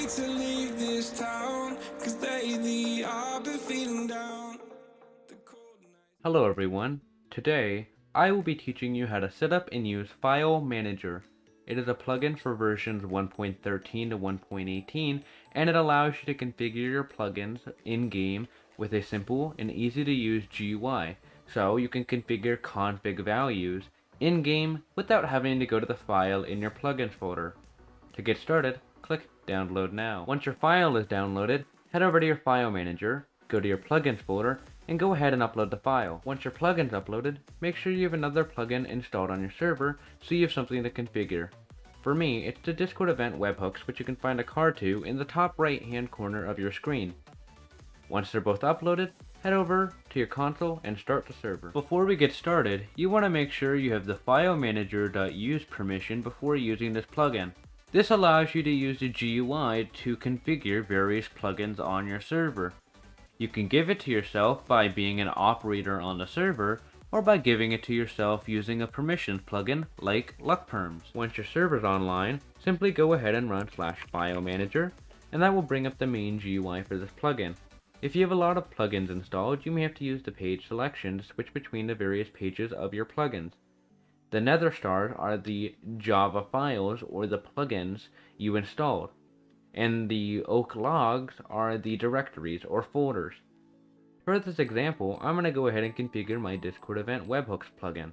wait to leave this town, 'cause lately I've been feeling down. The cold nights. Hello everyone. Today, I will be teaching you how to set up and use FileManager. It is a plugin for versions 1.13 to 1.18, and it allows you to configure your plugins in-game with a simple and easy to use GUI. So you can configure config values in-game without having to go to the file in your plugins folder. To get started, click Download Now. Once your file is downloaded, head over to your FileManager, go to your plugins folder, and go ahead and upload the file. Once your plugin's uploaded, make sure you have another plugin installed on your server so you have something to configure. For me, it's the Discord event webhooks, which you can find a card to in the top right hand corner of your screen. Once they're both uploaded, head over to your console and start the server. Before we get started, you want to make sure you have the FileManager.use permission before using this plugin. This allows you to use the GUI to configure various plugins on your server. You can give it to yourself by being an operator on the server, or by giving it to yourself using a permissions plugin like LuckPerms. Once your server's online, simply go ahead and run /FileManager, and that will bring up the main GUI for this plugin. If you have a lot of plugins installed, you may have to use the page selection to switch between the various pages of your plugins. The nether stars are the Java files or the plugins you installed, and the oak logs are the directories or folders. For this example, I'm going to go ahead and configure my Discord event webhooks plugin.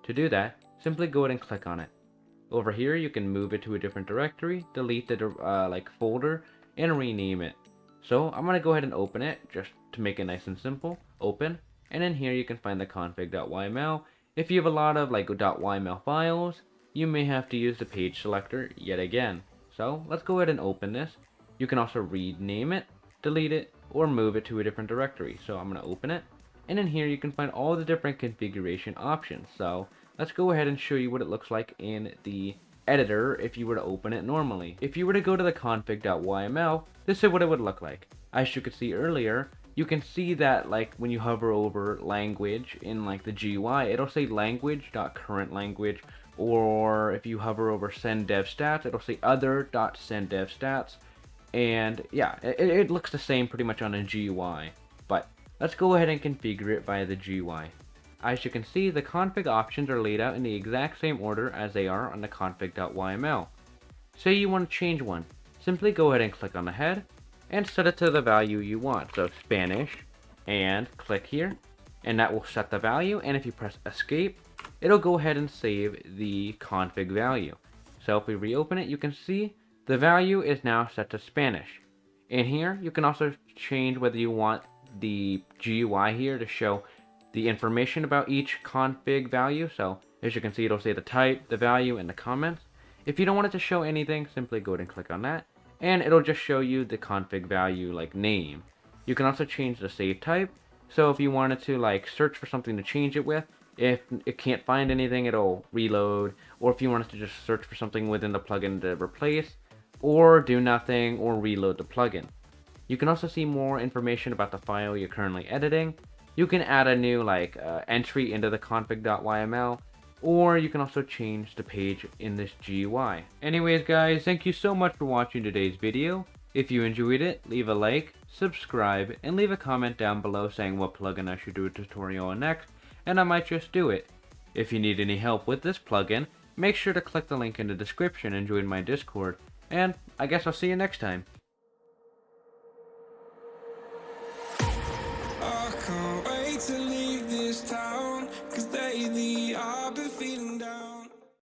To do that, simply go ahead and click on it. Over here, you can move it to a different directory, delete the folder, and rename it. So I'm going to go ahead and open it, just to make it nice and simple. Open, and in here you can find the config.yml. If you have a lot of .yml files, you may have to use the page selector yet again. So let's go ahead and open this. You can also rename it, delete it, or move it to a different directory. So I'm going to open it, and in here you can find all the different configuration options. So let's go ahead and show you what it looks like in the editor if you were to open it normally. If you were to go to the config.yml, this is what it would look like. As you could see earlier, you can see that when you hover over language in the GUI, it'll say language.currentlanguage, or if you hover over send dev stats, it'll say other.send dev stats. And yeah, it looks the same pretty much on a GUI, but let's go ahead and configure it via the GUI. As you can see, the config options are laid out in the exact same order as they are on the config.yml. Say you want to change one, simply go ahead and click on the head and set it to the value you want, so Spanish, and click here, and that will set the value. And if you press escape, it'll go ahead and save the config value. So if we reopen it, you can see the value is now set to Spanish. In here, you can also change whether you want the GUI here to show the information about each config value. So as you can see, it'll say the type, the value, and the comments. If you don't want it to show anything, simply go ahead and click on that, and it'll just show you the config value name. You can also change the save type. So if you wanted to search for something to change it with, if it can't find anything, it'll reload. Or if you wanted to just search for something within the plugin to replace, or do nothing, or reload the plugin. You can also see more information about the file you're currently editing. You can add a new entry into the config.yml, or you can also change the page in this GUI. Anyways guys, thank you so much for watching today's video. If you enjoyed it, leave a like, subscribe, and leave a comment down below saying what plugin I should do a tutorial on next, and I might just do it. If you need any help with this plugin, make sure to click the link in the description and join my Discord, and I guess I'll see you next time. I can't wait to leave